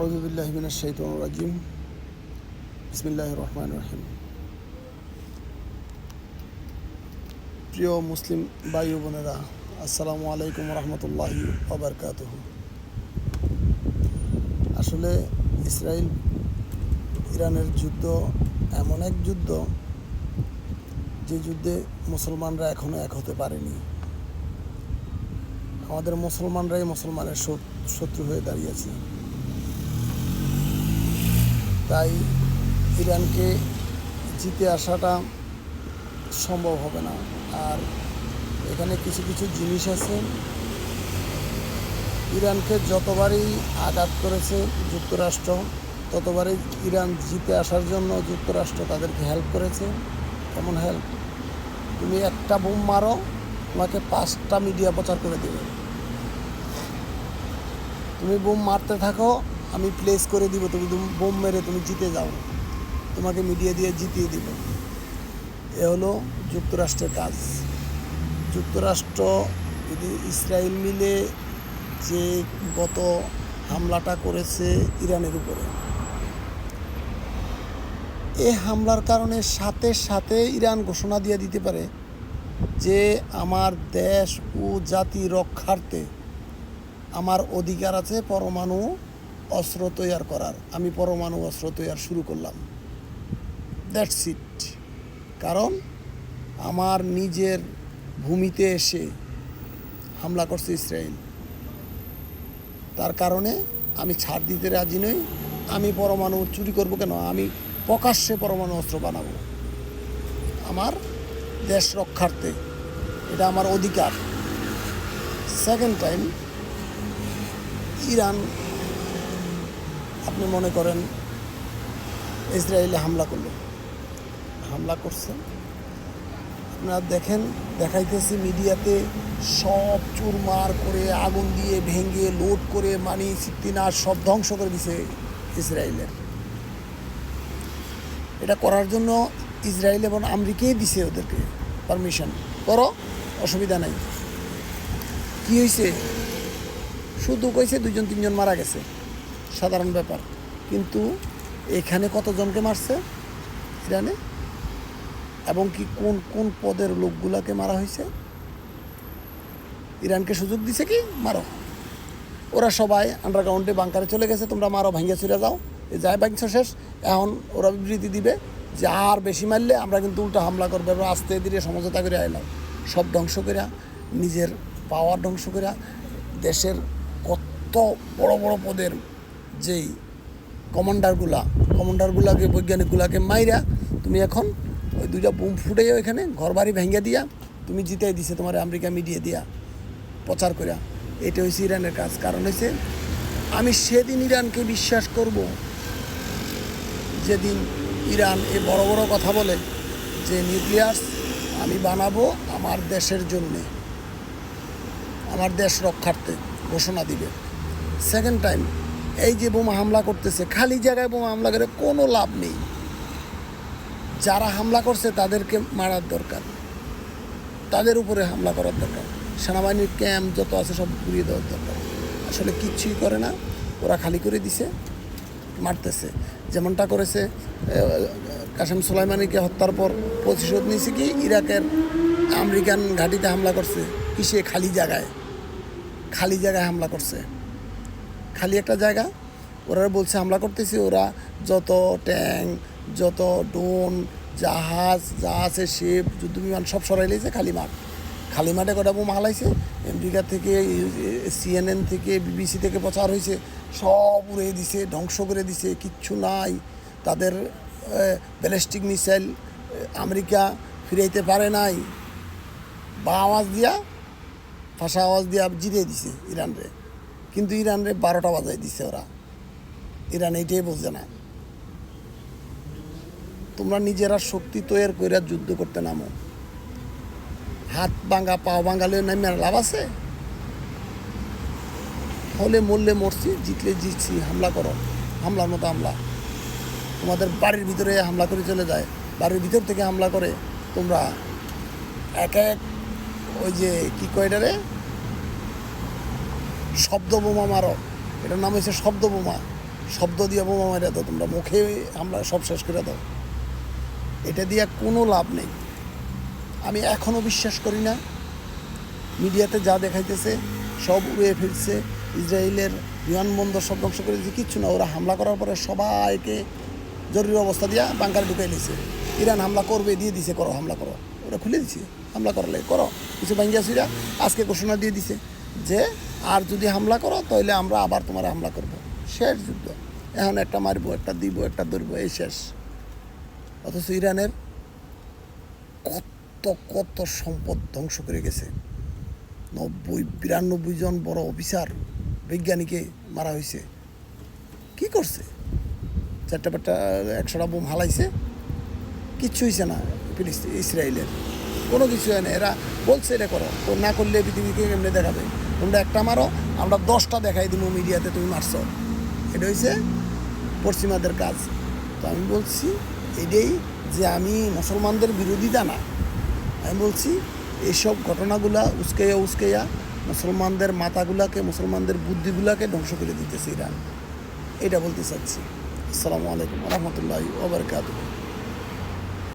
আউযু বিল্লাহি মিনাশ শাইতানির রাজিম। বিসমিল্লাহির রহমানির রহিম। প্রিয় মুসলিম ভাই ও বোনেরা, আসসালামু আলাইকুম রহমতুল্লাহি ওয়া বারাকাতুহু। আসলে ইসরায়েল ইরানের যুদ্ধ এমন এক যুদ্ধ, যে যুদ্ধে মুসলমানরা এখনো এক হতে পারেনি। আমাদের মুসলমানরাই মুসলমানের শত্রু হয়ে দাঁড়িয়েছে। তাই ইরানকে জিতে আসাটা সম্ভব হবে না। আর এখানে কিছু কিছু জিনিস আছে, ইরানকে যতবারই আঘাত করেছে যুক্তরাষ্ট্র, ততবারই ইরান জিতে আসার জন্য যুক্তরাষ্ট্র তাদেরকে হেল্প করেছে। কেমন হেল্প? তুমি একটা বোম মারো, তোমাকে 5টা মিডিয়া প্রচার করে দেবে। তুমি বোম মারতে থাকো, আমি প্লেস করে দিব, তুমি বোম মেরে তুমি জিতে যাও, তোমাকে মিডিয়া দিয়ে জিতিয়ে দিব। এ হলো যুক্তরাষ্ট্রের কাজ। যুক্তরাষ্ট্র যদি ইসরায়েল মিলে যে গত হামলাটা করেছে ইরানের উপরে, এই হামলার কারণে সাথে সাথে ইরান ঘোষণা দিয়ে দিতে পারে যে আমার দেশ ও জাতি রক্ষার্থে আমার অধিকার আছে পরমাণু অস্ত্র তৈরি করার। আমি পরমাণু অস্ত্র তৈরি শুরু করলাম। That's it. কারণ আমার নিজের ভূমিতে এসে হামলা করছে ইসরায়েল, তার কারণে আমি ছাড় দিতে রাজি নই। আমি পরমাণু চুরি করব কেন? আমি প্রকাশ্যে পরমাণু অস্ত্র বানাবো আমার দেশ রক্ষার্থে। এটা আমার অধিকার। সেকেন্ড টাইম ইরান, আপনি মনে করেন ইসরায়েলে হামলা করছে, আপনারা দেখেন, দেখাইতেছি মিডিয়াতে, সব চুরমার করে আগুন দিয়ে ভেঙে লোড করে সিদ্দিনার সব ধ্বংস করে দিছে ইসরায়েলের। এটা করার জন্য ইসরায়েল এবং আমেরিকাই দিছে ওদেরকে পারমিশন, করো, অসুবিধা নাই। কি হয়েছে? শুধু কইছে 2-3 জন মারা গেছে, সাধারণ ব্যাপার। কিন্তু এখানে কতজনকে মারছে ইরানে, এবং কি কোন কোন পদের লোকগুলাকে মারা হয়েছে? ইরানকে সুযোগ দিছে কি মারো। ওরা সবাই আন্ডারগ্রাউন্ডে বাংকারে চলে গেছে, তোমরা মারো, ভাঙ্গা ছুড়ে যাও। যাই ভাঙছ শেষ। এখন ওরা বিবৃতি দিবে যে আর বেশি মারলে আমরা কিন্তু উল্টা হামলা করবো। এবার আস্তে ধীরে সমঝোতা করে আইলাম, সব ধ্বংস করে, নিজের পাওয়ার ধ্বংস করে, দেশের কত বড় বড় পদের যেই কমান্ডারগুলাকে বৈজ্ঞানিকগুলাকে মাইরা তুমি এখন ওই 2টা বুম ফুটে ওইখানে ঘর বাড়ি ভেঙে দিয়া তুমি জিতাই দিছে তোমার আমেরিকা মিডিয়া দিয়া প্রচার করা। এটা হয়েছে ইরানের কাজ। কারণ হয়েছে, আমি সেদিন ইরানকে বিশ্বাস করব যেদিন ইরান এ বড় বড় কথা বলে যে নিউক্লিয়াস আমি বানাবো আমার দেশের জন্যে, আমার দেশ রক্ষার্থে ঘোষণা দিবে। সেকেন্ড টাইম এই যে বোমা হামলা করতেছে, খালি জায়গায় বোমা হামলা করে কোনো লাভ নেই। যারা হামলা করছে তাদেরকে মারার দরকার, তাদের উপরে হামলা করার দরকার। সেনাবাহিনীর ক্যাম্প যত আছে সব ঘুরিয়ে দেওয়ার দরকার। আসলে কিচ্ছুই করে না, ওরা খালি করে দিছে, মারতেছে। যেমনটা করেছে কাসেম সোলাইমানিকে হত্যার পর প্রতিশোধ নিয়েছে কি, ইরাকের আমেরিকান ঘাঁটিতে হামলা করছে। কিসে? খালি জায়গায় হামলা করছে। খালি একটা জায়গা, ওরা বলছে হামলা করতেছে। ওরা যত ট্যাঙ্ক, যত ড্রোন, জাহাজ যা আছে, শিপ, যুদ্ধবিমান সব সরাই লিয়েছে। খালি মাঠে কটা বোমা হালাইছে। আমেরিকা থেকে, CNN থেকে, BBC থেকে প্রচার হয়েছে, সব উড়িয়ে দিছে, ধ্বংস করে দিছে, কিচ্ছু নাই। তাদের ব্যালিস্টিক মিসাইল আমেরিকা ফিরাইতে পারে নাই, বা ফাঁসা আওয়াজ দিয়া জিতিয়ে দিছে ইরানরে। কিন্তু ইরানরে 12টা বাজাই দিছে ওরা। ইরান এইটাই বোঝে না। তোমরা নিজেরা শক্তি তৈরি করে যুদ্ধ করতে নামো, হাত ভাঙা পাও ভাঙালে নামে লাভ আছে? হলে মরলে মরছি, জিতলে জিতছি। হামলা করো, হামলার মতো হামলা। তোমাদের বাড়ির ভিতরে হামলা করে চলে যায়, বাড়ির ভিতর থেকে হামলা করে। তোমরা এক ওই যে কী কয় এটারে, শব্দ বোমা মারো। এটার নাম হচ্ছে শব্দ বোমা। শব্দ দিয়ে বোমা মারা দাও, তোমরা মুখে হামলা সব শেষ করে দাও। এটা দিয়ে কোনো লাভ নেই। আমি এখনও বিশ্বাস করি না, মিডিয়াতে যা দেখাইতেছে সব উড়িয়ে ফিরছে, ইসরায়েলের বিমানবন্দর সব ধ্বংস করে দিয়েছে, কিচ্ছু না। ওরা হামলা করার পরে সবাইকে জরুরি অবস্থা দিয়া বাংকারে ঢুকাই নিয়েছে। ইরান হামলা করবে, দিয়ে দিছে, করো হামলা করো, ওরা খুলে দিছে, হামলা করালে করো। কিছু বাঙ্গিয়াসিরা আজকে ঘোষণা দিয়ে দিছে যে আর যদি হামলা করো তাহলে আমরা আবার তোমার হামলা করব। শেষ যুদ্ধ, এখন একটা মারবো, একটা দিব, একটা ধরবো, এই শেষ। অথচ ইরানের কত কত সম্পদ ধ্বংস করে গেছে। 92 জন বড় অফিসার বৈজ্ঞানিকে মারা হয়েছে। কি করছে? 4টা 100টা বোম হালাইছে, কিচ্ছু হয়েছে না। ইসরায়েলের কোনো কিছু হয় না। এরা বলছে এটা করো, তো না করলে পৃথিবীকে এমনি দেখাবে, তোমরা একটা মারো, আমরা 10টা দেখাই দিব মিডিয়াতে তুমি মারছো। এটা হয়েছে পশ্চিমাদের কাজ। তো আমি বলছি এটাই, যে আমি মুসলমানদের বিরোধিতা না, আমি বলছি এইসব ঘটনাগুলা উস্কাইয়া মুসলমানদের মাথাগুলাকে, মুসলমানদের বুদ্ধিগুলাকে ধ্বংস করে দিতেছে ইরান। এটা বলতে চাচ্ছি। আসসালামু আলাইকুম ওয়া রাহমাতুল্লাহি ওয়া বারাকাতুহু।